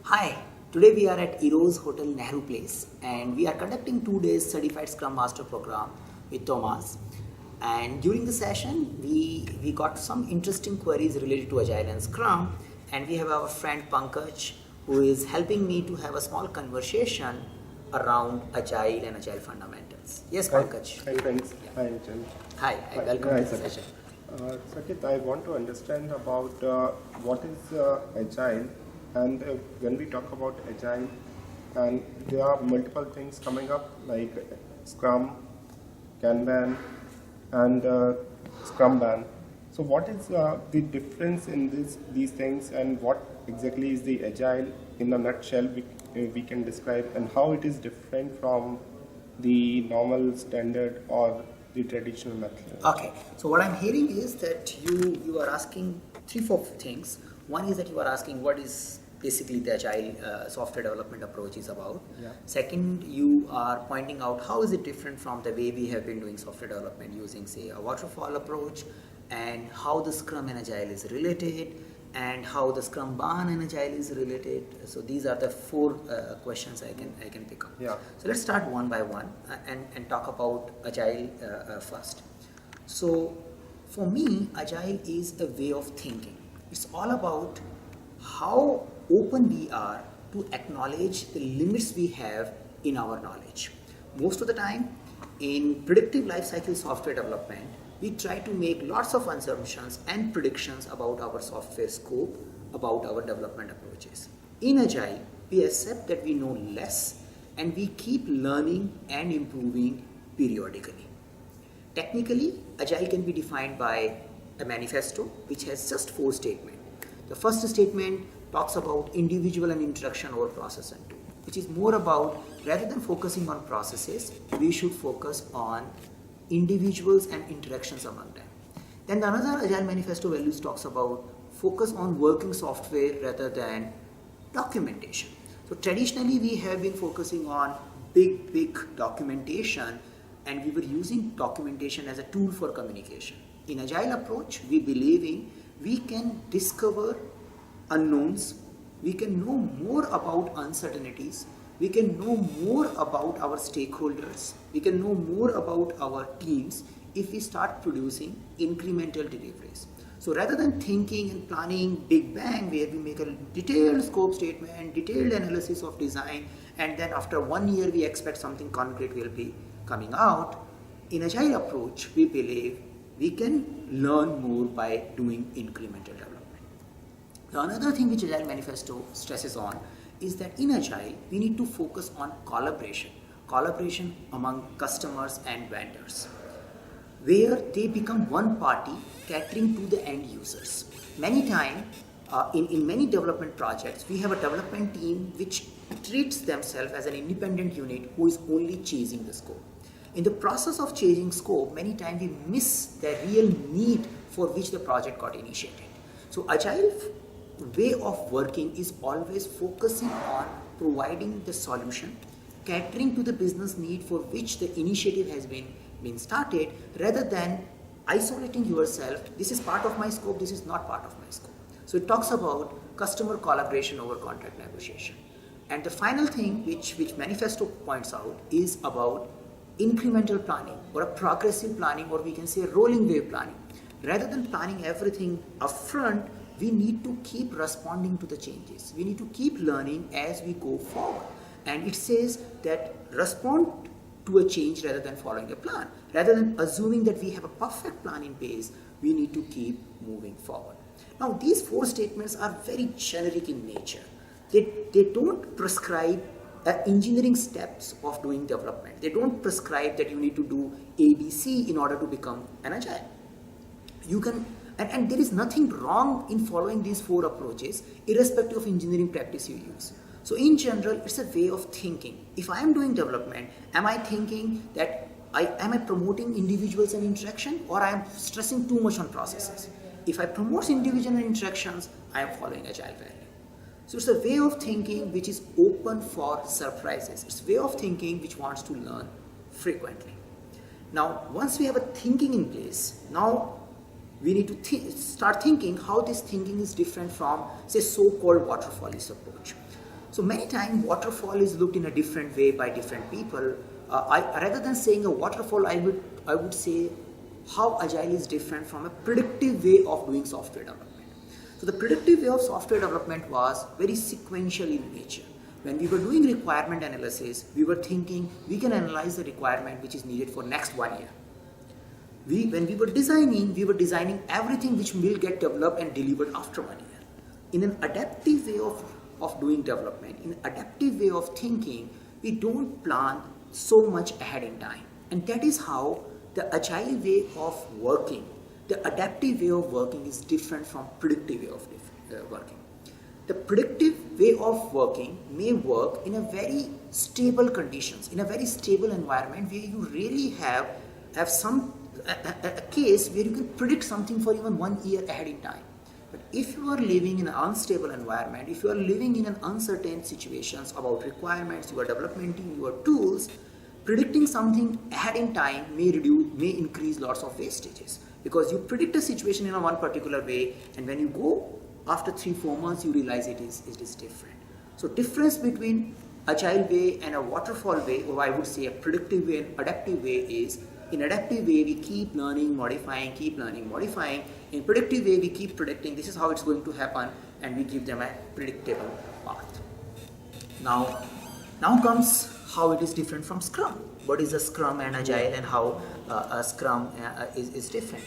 Hi, today we are at Eros Hotel Nehru Place and we are conducting 2 days Certified Scrum Master program with Thomas. And during the session, we got some interesting queries related to Agile and Scrum, and we have our friend Pankaj who is helping me to have a small conversation around Agile and Agile fundamentals. Yes, Hi, Pankaj. hi friends. Yeah. Hi, Jen. Hi, welcome Hi, to the Saket. session. Saket, I want to understand about what is Agile, and when we talk about Agile, and there are multiple things coming up like Scrum, Kanban, and Scrumban. So, what is the difference in these things, and what exactly is the Agile in a nutshell? We can describe, and how it is different from the normal standard or the traditional method. Okay, so what I'm hearing is that you are asking 3 4 things. One is that you are asking what is basically the agile software development approach is about. Yeah. Second, you are pointing out how is it different from the way we have been doing software development using, say, a waterfall approach, and how the Scrum and Agile is related, and how the Scrum Ban and Agile is related. So these are the 4 questions I can pick up. Yeah. So let's start one by one and talk about Agile first. So for me, Agile is a way of thinking. It's all about how open we are to acknowledge the limits we have in our knowledge. Most of the time, in predictive lifecycle software development, we try to make lots of assumptions and predictions about our software scope, about our development approaches. In Agile, we accept that we know less and we keep learning and improving periodically. Technically, Agile can be defined by a manifesto which has just 4 statements. The first statement talks about individual and interaction over process and tool, which is more about rather than focusing on processes, we should focus on individuals and interactions among them. Then the another Agile Manifesto values talks about focus on working software rather than documentation. So traditionally we have been focusing on big documentation, and we were using documentation as a tool for communication. In Agile approach, we believe in we can discover unknowns, we can know more about uncertainties, we can know more about our stakeholders, we can know more about our teams if we start producing incremental deliveries. So rather than thinking and planning big bang where we make a detailed scope statement, detailed analysis of design, and then after 1 year we expect something concrete will be coming out, in Agile approach we believe we can learn more by doing incremental development. The another thing which Agile Manifesto stresses on is that in Agile, we need to focus on collaboration among customers and vendors, where they become one party catering to the end users. Many times, in many development projects, we have a development team which treats themselves as an independent unit who is only chasing the scope. In the process of chasing scope, many times we miss the real need for which the project got initiated. So Agile way of working is always focusing on providing the solution, catering to the business need for which the initiative has been started, rather than isolating yourself. This is part of my scope, this is not part of my scope. So it talks about customer collaboration over contract negotiation. And the final thing which manifesto points out is about incremental planning or a progressive planning, or we can say rolling wave planning. Rather than planning everything upfront, we need to keep responding to the changes. We need to keep learning as we go forward. And it says that respond to a change rather than following a plan. Rather than assuming that we have a perfect plan in place, we need to keep moving forward. Now, these 4 statements are very generic in nature. They don't prescribe engineering steps of doing development. They don't prescribe that you need to do ABC in order to become an Agile. You can, and there is nothing wrong in following these 4 approaches, irrespective of engineering practice you use. So in general, it's a way of thinking. If I am doing development, am I thinking that am I promoting individuals and interaction, or I am stressing too much on processes? If I promote individual and interactions, I am following Agile value. So it's a way of thinking which is open for surprises. It's a way of thinking which wants to learn frequently. Now, once we have a thinking in place, now we need to start thinking how this thinking is different from, say, so-called waterfallist approach. So many times waterfall is looked in a different way by different people. Rather than saying a waterfall, I would say how agile is different from a predictive way of doing software development. So the predictive way of software development was very sequential in nature. When we were doing requirement analysis, we were thinking we can analyze the requirement which is needed for next 1 year. When we were designing everything which will get developed and delivered after 1 year. In an adaptive way of doing development, in an adaptive way of thinking, we don't plan so much ahead in time. And that is how the agile way of working, the adaptive way of working is different from predictive way of working. The predictive way of working may work in a very stable conditions, in a very stable environment where you really have some a case where you can predict something for even 1 year ahead in time. But if you are living in an unstable environment, if you are living in an uncertain situations about requirements, you are developing your tools, predicting something ahead in time may increase lots of wastages, because you predict a situation in a one particular way, and when you go after 3-4 months, you realize it is different. So difference between agile way and a waterfall way, or I would say a predictive way and adaptive way, is in adaptive way we keep learning, modifying, In predictive way we keep predicting this is how it's going to happen, and we give them a predictable path. Now comes how it is different from Scrum. What is a Scrum and Agile, and how a Scrum is different.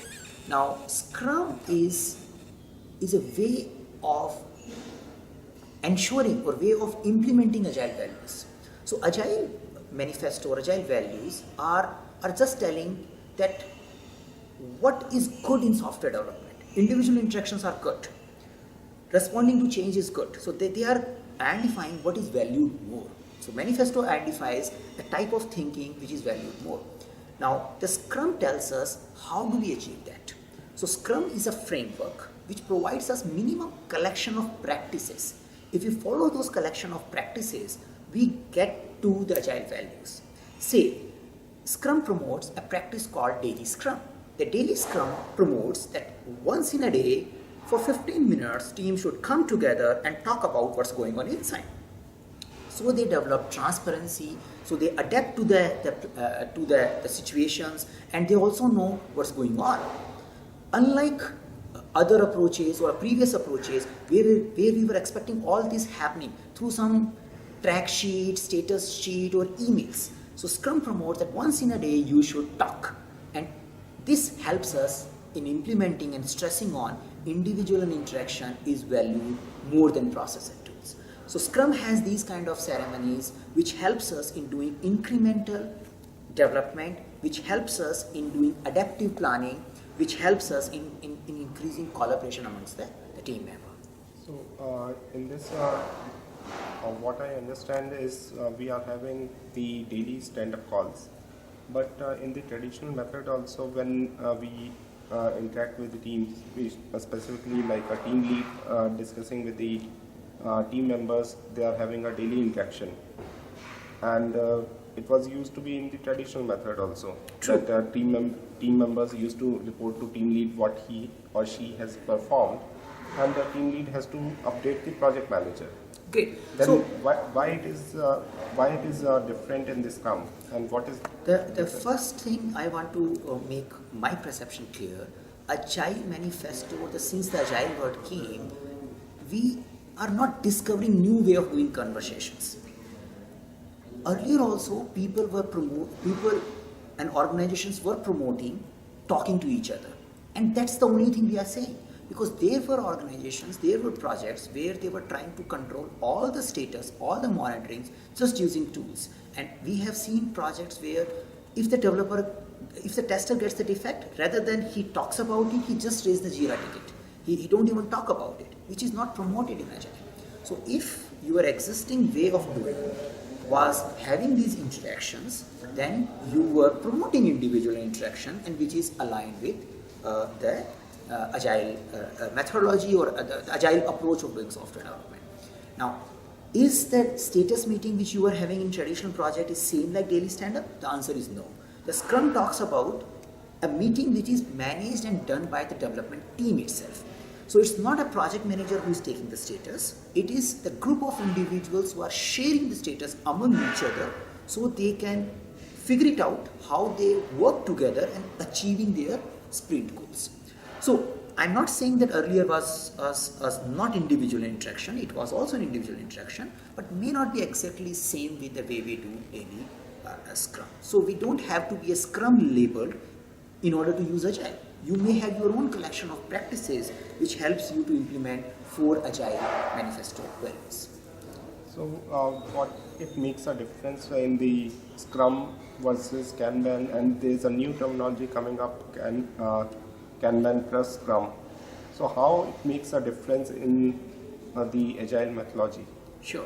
Now Scrum is a way of ensuring or way of implementing Agile values. So Agile manifesto or Agile values are just telling that what is good in software development. Individual interactions are good. Responding to change is good. So they are identifying what is valued more. So manifesto identifies a type of thinking which is valued more. Now the Scrum tells us how do we achieve that. So Scrum is a framework which provides us minimum collection of practices. If we follow those collection of practices, we get to the Agile values. Say, Scrum promotes a practice called Daily Scrum. The Daily Scrum promotes that once in a day, for 15 minutes, teams should come together and talk about what's going on inside. So they develop transparency, so they adapt to the situations, and they also know what's going on. Unlike other approaches or previous approaches where we were expecting all this happening through some track sheet, status sheet, or emails. So Scrum promotes that once in a day you should talk, and this helps us in implementing and stressing on individual and interaction is valued more than process and tools. So Scrum has these kind of ceremonies which helps us in doing incremental development, which helps us in doing adaptive planning, which helps us in increasing collaboration amongst the team member. So in this, what I understand is we are having the daily stand-up calls, but in the traditional method also when we interact with the teams, we specifically like a team lead discussing with the team members, they are having a daily interaction, and it was used to be in the traditional method also. True. That team members used to report to team lead what he or she has performed, and the team lead has to update the project manager. Great. Then So why it is different in this Scrum, and what is the first thing I want to make my perception clear, Agile manifesto, since the Agile word came, we are not discovering new way of doing conversations. Earlier also people and organizations were promoting talking to each other, and that's the only thing we are saying, because there were organizations, there were projects where they were trying to control all the status, all the monitorings just using tools. And we have seen projects where if the tester gets the defect, rather than he talks about it, he just raises the Jira ticket. He don't even talk about it, which is not promoted in Agile. So if your existing way of doing was having these interactions, then you were promoting individual interaction, and which is aligned with the Agile methodology or the Agile approach of doing software development. Now, is that status meeting which you were having in traditional project is same like daily stand-up? The answer is no. The Scrum talks about a meeting which is managed and done by the development team itself. So it's not a project manager who is taking the status. It is the group of individuals who are sharing the status among each other so they can figure it out how they work together and achieving their sprint goals. So I'm not saying that earlier was not individual interaction. It was also an individual interaction, but may not be exactly same with the way we do daily Scrum. So we don't have to be a Scrum labeled in order to use Agile. You may have your own collection of practices which helps you to implement 4 Agile manifesto values. So, what it makes a difference in the Scrum versus Kanban, and there's a new terminology coming up, Kanban plus Scrum. So, how it makes a difference in the Agile methodology? Sure.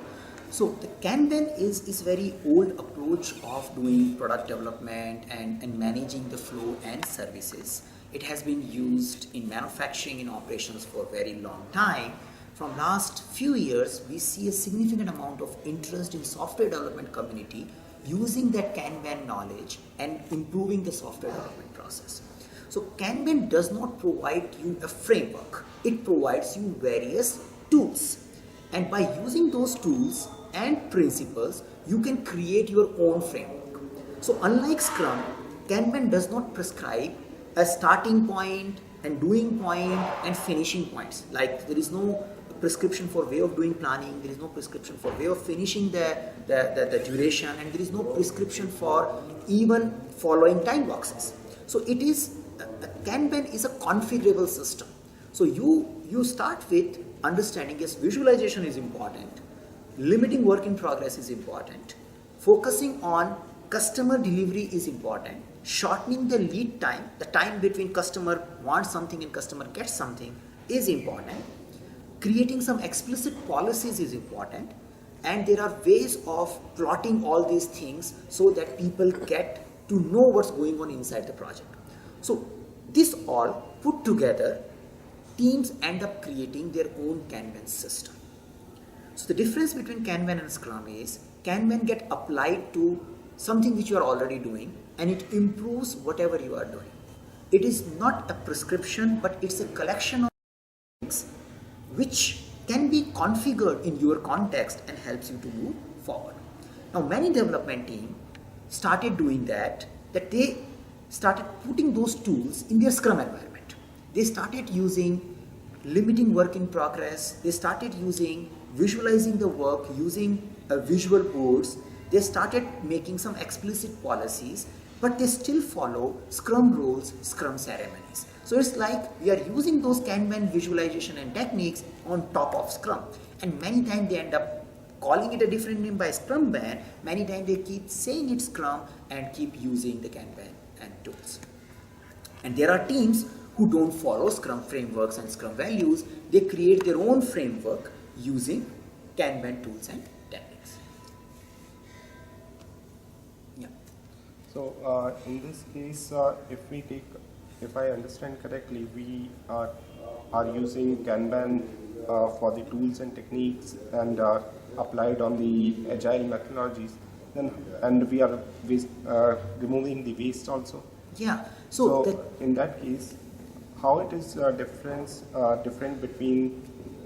So the Kanban is very old approach of doing product development and managing the flow and services. It has been used in manufacturing and operations for a very long time. From last few years, we see a significant amount of interest in software development community using that Kanban knowledge and improving the software development process. So Kanban does not provide you a framework. It provides you various tools. And by using those tools and principles, you can create your own framework. So unlike Scrum, Kanban does not prescribe a starting point and doing point and finishing points. Like there is no prescription for way of doing planning, there is no prescription for way of finishing the duration, and there is no prescription for even following time boxes. So it is, Kanban is a configurable system. So you start with understanding, yes, visualization is important, limiting work in progress is important, focusing on customer delivery is important, shortening the lead time, the time between customer wants something and customer gets something is important, creating some explicit policies is important, and there are ways of plotting all these things so that people get to know what's going on inside the project. So this all put together, teams end up creating their own Kanban system. So the difference between Kanban and Scrum is Kanban get applied to something which you are already doing and it improves whatever you are doing. It is not a prescription, but it's a collection of things which can be configured in your context and helps you to move forward. Now many development teams started doing that they started putting those tools in their Scrum environment. They started using limiting work in progress, they started using visualizing the work using visual boards, they started making some explicit policies, but they still follow Scrum rules, Scrum ceremonies. So it's like we are using those Kanban visualization and techniques on top of Scrum, and many times they end up calling it a different name by Scrum Ban, many times they keep saying it's Scrum and keep using the Kanban and tools. And there are teams who don't follow Scrum frameworks and Scrum values, they create their own framework using Kanban tools and techniques. Yeah. So in this case, if I understand correctly, we are using Kanban for the tools and techniques and applied on the agile methodologies, and we are removing the waste also. Yeah. So in that case, how it is different between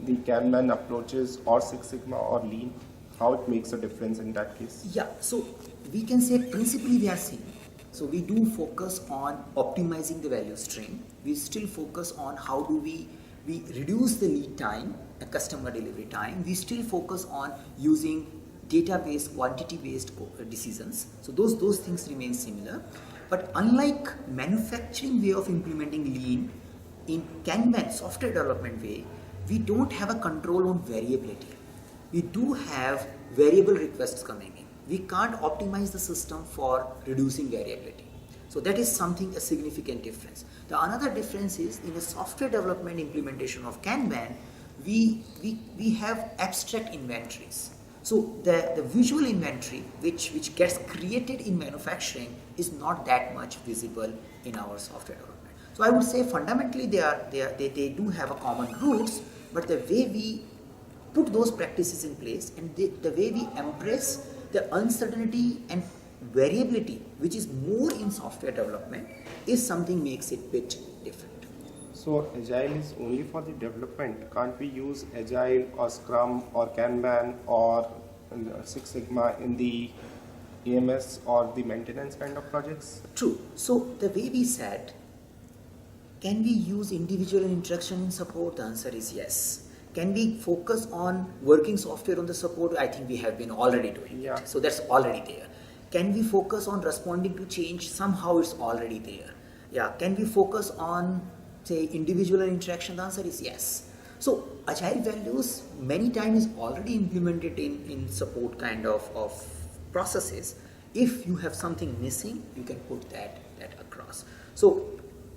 the Kanban approaches or Six Sigma or Lean? How it makes a difference in that case? Yeah, so we can say principally they are same. So we do focus on optimizing the value stream. We still focus on how do we reduce the lead time, the customer delivery time. We still focus on using data-based, quantity-based decisions. So those things remain similar. But unlike manufacturing way of implementing Lean, in Kanban software development way, we don't have a control on variability. We do have variable requests coming in. We can't optimize the system for reducing variability. So that is something, a significant difference. The another difference is in a software development implementation of Kanban, we have abstract inventories. So the visual inventory which gets created in manufacturing is not that much visible in our software development. So I would say fundamentally they do have a common roots, but the way we put those practices in place and the way we embrace the uncertainty and variability, which is more in software development, is something makes it bit different. So Agile is only for the development. Can't we use Agile or Scrum or Kanban or Six Sigma in the EMS or the maintenance kind of projects? True. So the way we said, can we use individual interaction in support? The answer is yes. Can we focus on working software on the support? I think we have been already doing Yeah. it. So that's already there. Can we focus on responding to change? Somehow it's already there. Yeah. Can we focus on, say, individual interaction? The answer is yes. So agile values many times is already implemented in support kind of processes. If you have something missing, you can put that across. So,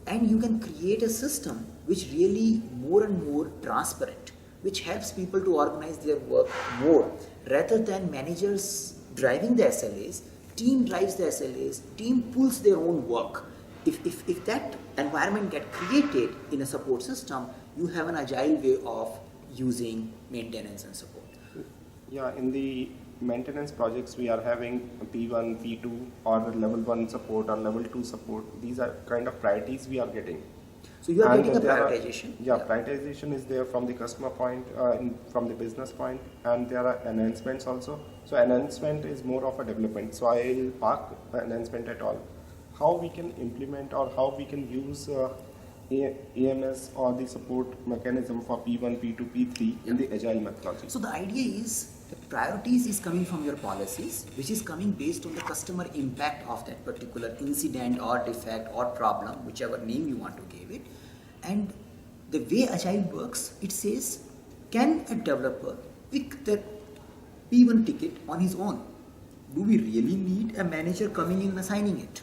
and you can create a system which really more and more transparent, which helps people to organize their work more rather than managers driving the SLAs. Team drives the SLAs, team pulls their own work. If that environment get created in a support system, you have an agile way of using maintenance and support. Yeah, in the maintenance projects we are having P1, P2 or level 1 support or level 2 support. These are kind of priorities we are getting. So you are And getting a there are- prioritization. prioritization is there from the customer point, from the business point, and there are enhancements also. So enhancement is more of a development. So I will park enhancement at all. How we can implement or how we can use AMS or the support mechanism for P1, P2, P3 in the agile methodology. So the idea is the priorities is coming from your policies, which is coming based on the customer impact of that particular incident or defect or problem, whichever name you want to give it. And the way agile works, it says, can a developer pick the P1 ticket on his own? Do we really need a manager coming in and assigning it?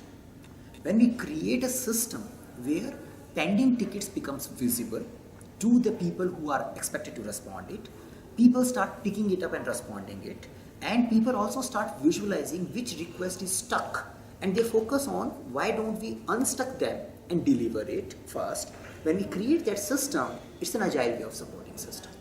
When we create a system where pending tickets becomes visible to the people who are expected to respond it, people start picking it up and responding it, and people also start visualizing which request is stuck, and they focus on why don't we unstuck them and deliver it first. When we create that system, it's an agile way of supporting system.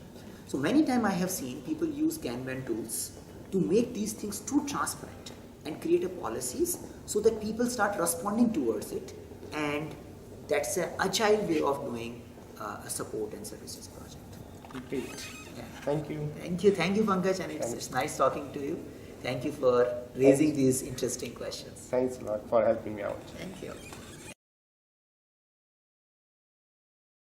So many times I have seen people use Kanban tools to make these things too transparent and create a policies so that people start responding towards it, and that's an agile way of doing a support and services project. Great. Yeah. Thank you. Thank you, Pankaj, and it's nice talking to you. Thank you for raising these interesting questions. Thanks a lot for helping me out. Thank you.